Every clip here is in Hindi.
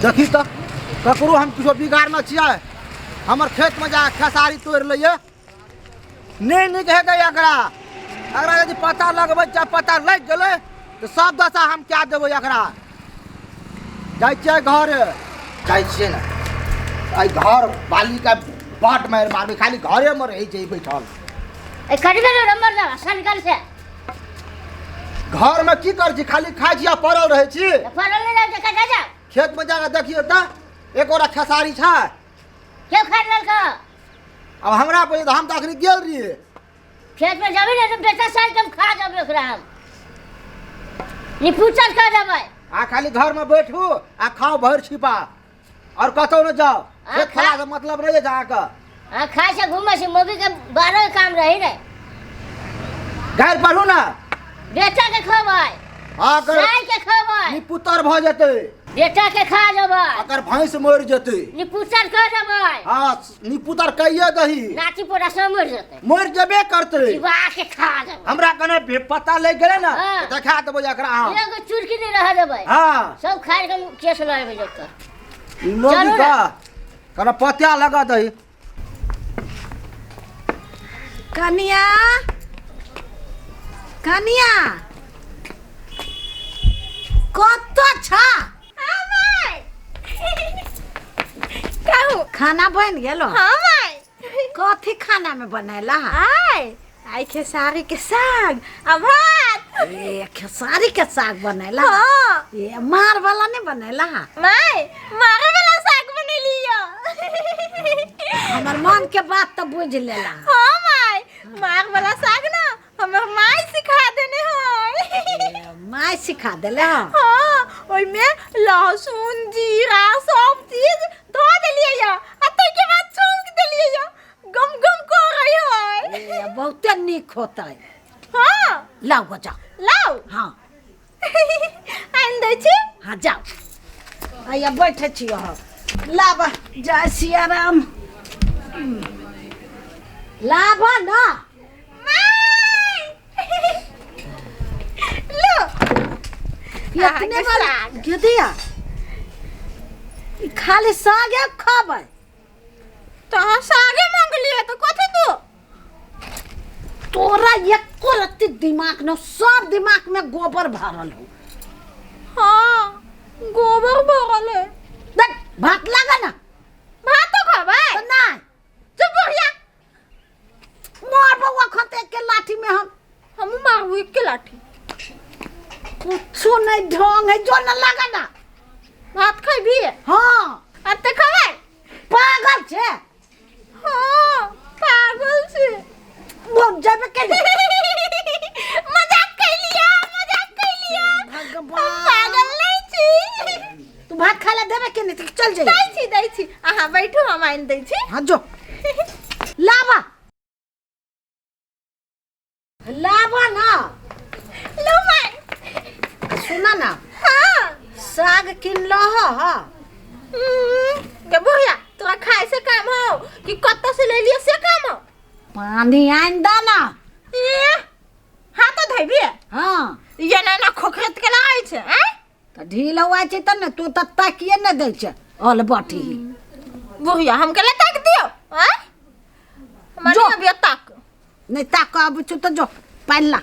देखी तो ककरो हम किछो बिगाड़ में छियै हमर खेत में जा खेसारी तोड़ लिए नहीं नीक है गई अगरा यदि पता लगबै चाहे पता लग गए तो सब दशा हम क्या देबै अगरा जाइ छियै घर जाइ छियै ना आई घर बाली का बाट मार मारबे खाली घरे में रही छै बैठल ए कटबे नंबर जा सरकार से घर में की कर छी खाली खाइ छी आ पड़ल रहे छी पड़ल नहीं रह जा जा खेत में जाके देखियो त एक ओरा खेसारी छै के खाड़ लेल का अब हमरा पे हम त अखनी गेल रहिए खेत में जाबे ना बेटा साल तुम खा जाबे ओकरा हम नी पूछल का जाबे आ खाली घर में बैठू आ खाओ भर छिपा और कतौ न जाओ खेत खला से मतलब नहीं है जाके हां खा से घूमे से मोबी के 12 काम रही रे घर पढ़ू ना बेटा के खवाय हां कर साल के खवाय नी पुत्र भ जते बेटा के खा जाबे अगर भैंस मर जते नी पूछल का जाबे हां नी पुत्र कहिए दही नाची पोरा से मर जते मर जबे करते जीवा के खा जाबे हमरा कने पता लग गेले ना तो देखा देबो एकरा हां एगो चुरकी नहीं रह जाबे हां सब खाड़ के केस लाबे जत लोगी का कने पत्या लगा दही कनिया कनिया कत छ कहू खाना बन गेलो हाँ माय कथी खाना में बनेला आई खेसारी के साग आ भात ए खेसारी के साग बनेला हाँ ए मार वाला नहीं बनेला माय मारे वाला साग बने लियो हमर मन के बात तो बुझ लेला हाँ माय मार वाला साग ना हमर माय सिखा देने है माय सिखा देले हाँ ओइ में लहसुन जीरा सब चीज धो देलिए या आ तै के बाद छौंक देलिए या गम गम कर रही है ए बहुते निक होता है हाँ लाओ गो जाओ लाओ हाँ आन दै छी हाँ जाओ आइया बैठे छियो लाबा जय सिया राम लाबा ना लो इतने वाला गिदिया खाली सागे खाबै तो सागे मांग लिए तो कथि तू तोरा एको रत्ती दिमाग न सब दिमाग में गोबर भरल हो हाँ गोबर भरल है देख भात लगा ना भात तो खाबे तो ना चुप बढ़िया मार बउआ खते के लाठी में हम मारू एक के लाठी कुछ नहीं ढंग है जो न लगा ना भात खाई भी है हाँ अब तो खाबे पागल छे हाँ पागल से बोल जाबे के मजाक कर लिया भगवान पागल नहीं छी तू भात खाला देबे के नहीं चल जाई दै छी अहाँ बैठो हम आइन दै छी हाँ जो लावा लावा ना लो माय सुना ना हाँ साग किन लो हाँ के बुढ़िया तोरा खाए से काम हो कि कत्ता से ले लिया से काम हो पानी आइन दाना ए हाँ तो धैबी है हाँ ये ना खोखरत के लगाई छे हैं तो ढील हुआ छे त न तू त ताकिए न दै छे ऑल बाटी बुढ़िया हम के ताक दियो हैं हमारी जो। अभी ताक नहीं ताक अब छु तो जो पाला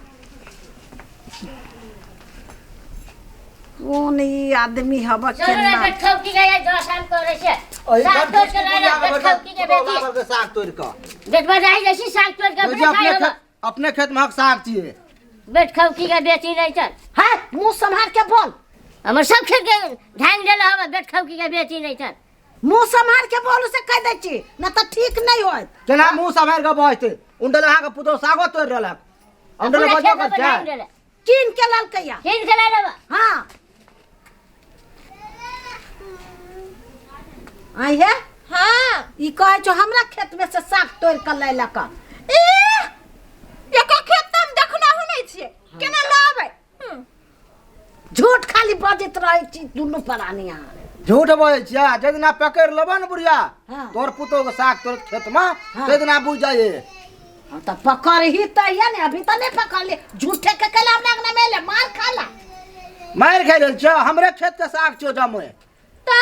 कौन ई आदमी हवा चलो रे केना ठौकी गया जो शाम करे से साग तोड़ के लाया ठौकी के बेटी साग तोड़ के बेटवा जाई जैसी साग तोड़ के जो अपने खेत में हक साग चाहिए बेट खौकी के बेटी नहीं चल है मुंह संभाल के बोल हमर सब खेत के ध्यान देला हवा बेट खौकी के बेटी नहीं चल मुंह संभाल के बोल से कह दै छी न त ठीक नहीं होत केना मुंह संभाल के बहते उंडल हां के पुतो सागो तोड़ रहलक उंडल बजो कर क्या किन के लाल कैया किन के लाल हां आई है हाँ ई कहे छो हमरा खेत में से साग तोड़ के लैला का ए एको खेत हम देखना हो नहीं छिए केना लावे झूठ खाली बजत रहे छी दुनु प्राणिया झूठ बोले छिया जदिना पकड़ लेबा न बुढ़िया हाँ। तोर पुतो के साग तोड़ खेत में जदिना बुझ जाए तो पकड़ ही तो है ने अभी तो नहीं पकड़ ले झूठे के कला लगना मेले मार खाला मार खाइ लेल छ हमरे खेत के साग छो जमे ता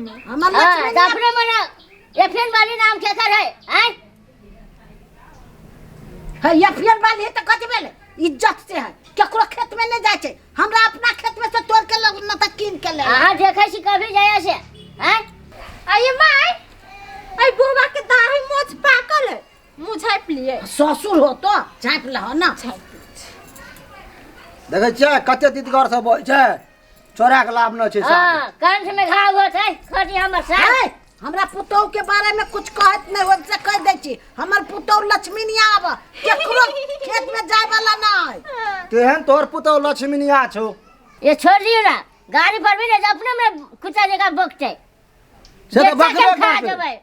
में। हमर हाँ, लक्ष्मी तो अपने मना ये फिर वाली नाम क्या कर है हैं? है ये फिर वाली है तो कथि भेले इज्जत से है केकरो खेत में नहीं जाय छै हमरा अपना खेत में से तोड़ के ल न त कीन के ले हाँ देखे छी कभी जाया से हैं? आइए माय आई बुआ के दाढ़ी मोछ पाकल है मुंह झाँप लिए। ससुर हो तो झाँप लहो ना। देखे छियै कते दीदगर सब होइ छै चोरा के लाभ न छै साथ। हाँ कंठ में घाव होत है खटी हमर साथ। है हमरा पुतौह के बारे में कुछ कहत नहीं हो से कह दै छी हमर पुतौह लक्ष्मी नहीं आब केकरो खेत में जाय वाला नहीं। तेहन तोर पुतौह लक्ष्मीनिया छौ। ये छोड़ दियो ना गाड़ी पर भी नहीं अपने में कुत्ता जगह बकते से तो बकरे खा करबे। देबै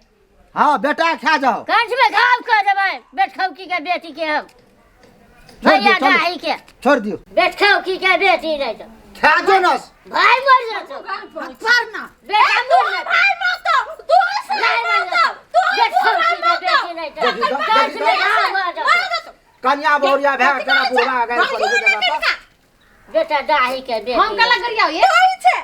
हाँ बेटा खा जाओ। कंठ में घाव कर देबै बेट खौकी के बेटी के हम भैया दाई के छोड़ दियो बेट खौकी के बेटी नहीं तो खा जो न। भाई मर जातो पर ना बेटा मर जातो भाई मत तू नहीं मर जातो बेट खौकी के बेटी नहीं तो कंठ में घाव कर देबै कन्या बहुरिया भए केना बुढ़ा गए पर जगह पर बेटा दाई के बेटी हम कला करिया ये होई छे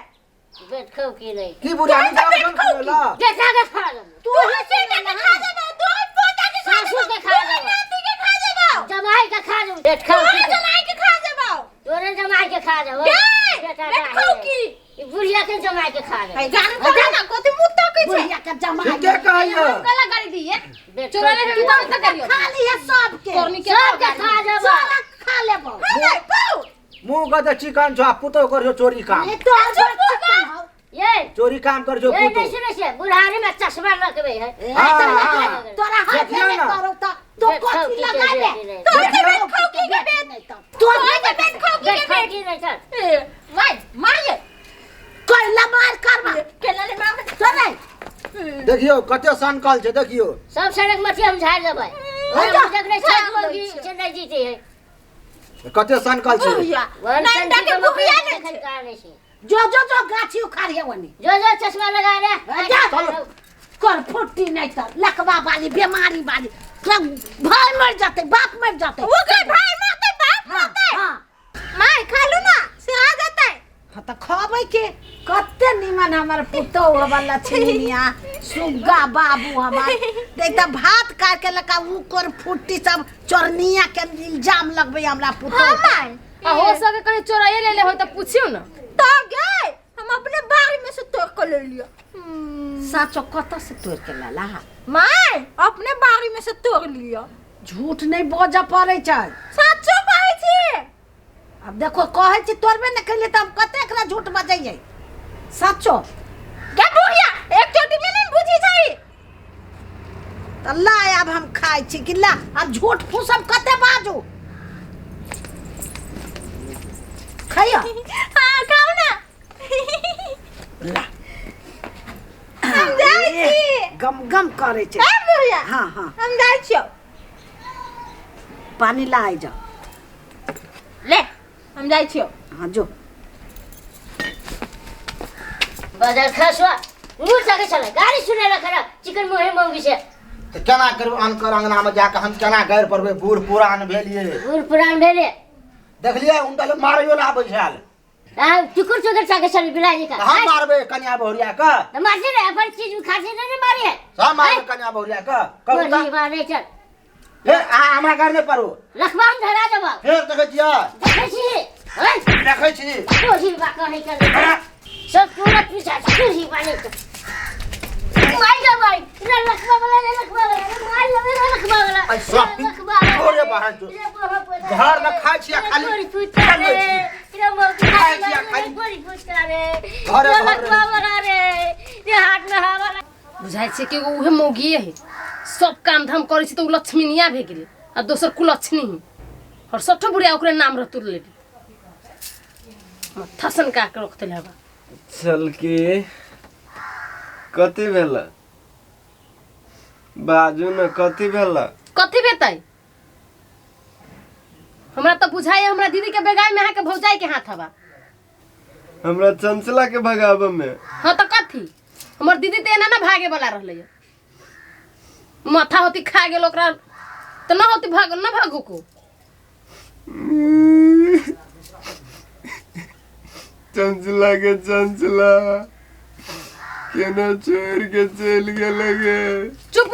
बेट खौकी नहीं की बुढ़ा नहीं जाओ कौन ला बेटा के खा ले तू हसे के खा देबो तू पोता के खा सासू के खा देबो नाती के खा देबो जमाई के खा देबो बेट तू खौकी के जमाई के खा देबो तोरे जमाई के खा देबो बेटा बेट खौकी ई बुढ़िया के जमाई के खा भाई देबो गान पता ना कोती मुत्ता के छे बुढ़िया के जमा के कहियो हम कला गाड़ी दिए बेट चोरा ले खौकी तू तो करियो खा लिया सब के तोरनी के सब के खा देबो सारा खा लेबो अरे पाऊ मुंह गद चिकन छो पुतो कर जो चोरी काम। ये तो चिकन हो ये चोरी काम कर जो ये पुतो। नहीं सुने से बुढ़ारी में चश्मा रखबे है हाँ, तोरा हाथ देखियो में ना। करो तो बेट कोठी खौकी के लगा बेटी दे नहीं। तो बेट खौकी के बेट तो बेट खौकी बेट के बेट खौकी नहीं सर माय मारिए कोई मार करवा केला ले मार तो नहीं देखियो कते संकल छै देखियो। सब सड़क मछली हम झाड़ देबै हम जगने छक होगी से नहीं जीते है कते संकल छै। भैया वन नंदा के भुइया ने छे खनकाने से जो गाछी उखाड़िए वनी जो चश्मा लगा रहे जा। कर फुट्टी नहीं तो लकवा वाली बीमारी वाली सब भाई मर जाते बाप मर जाते वो के भाई मरते बाप हाँ मरते हाँ माय खा लो ना सिरा जाता है हाँ तो खाबै के कते निमन हमर पुतौह वाला छिनिया सुग्गा बाबू हमार देख त भात काट के लका उ कर फुट्टी सब चोरनिया के इल्जाम लगबे हमरा पुतौह माय हो सके कहीं चोराइए ले ले हो तो पूछियो ना। तो गए हम अपने बारी में से तोड़ कर ले लिया साचो कत से तोड़ के लाला माय अपने बारी में से तोड़ लिया झूठ नहीं बोझ पड़े छै सच्चो कहै छी अब देखो कहै छी तोड़बे न कैले त हम कते एकरा झूठ बजैयै साचो क्या बुढ़िया एक चोटी में नहीं बुझी जाई त ला अब हम खाइ छी कि ला अब झूठ फूसब कते बाजू खाइयो हां खाओ ना ला हम जाई छी गम गम करे छै ए बुढ़िया हाँ हाँ हम जाई छी पानी लाई जा ले हम जाई छी हाँ जो बाजार खसवा मुंह सके चले गाड़ी सुने रखरा चिकन मोहे मंगी से तो केना करू अनकर अंगना में जाके हम केना गैर परबे बूढ़ पुरान भेलिए बूढ़ पुरान भेले देखलिए उनका लोग मारियो ला बैठल आ टुकुर टुकुर सके चले बिलाई का हम मारबे कन्या बहुरिया का तो मारते रे अपन चीज खाते नहीं मारी है सब मारबे कन्या बहुरिया का कहू कोई मारे चल हे आ हमरा घर में परो लखबाम धरा देबा फेर देखे छियै देखै छी हैं देखै छी कोही बा कहे कर सब पूरा पीछा कोही वाले तो मार जा भाई रे लखबा वाला मार जा रे लखबा वाला आई सब छोरे बाहर जो घर में खाइ छी खाली गोरी फुटा रे रे मोगी खाइ छी खाली गोरी फुटा रे घरे घर लखबा वाला रे ये हाथ में हवा बुझाइ छै कि उहे मौगिए है सब काम धाम करै छी तो लक्ष्मीनिया भे गेलै आ दोसर कुलक्षणी ही और सठो बुढ़िया ओकरे नाम रतुर लेबी थसन का के रखते लेबा चल के कथी भेल बाजू न कथी भेल कथी बेतै हमरा तो बुझाइ हमरा दीदी के बेगाय में के भौजाई के हाथ हवा हमरा चंचला के भगाव में हाँ तो कथी हमर दीदी तो एना ना भागे वाला रहले माथा होती खा गेल ओकरा तो ना होती भाग ना भागो को चंचला के चंचला केना छोड़ के चल गेल गे। चुप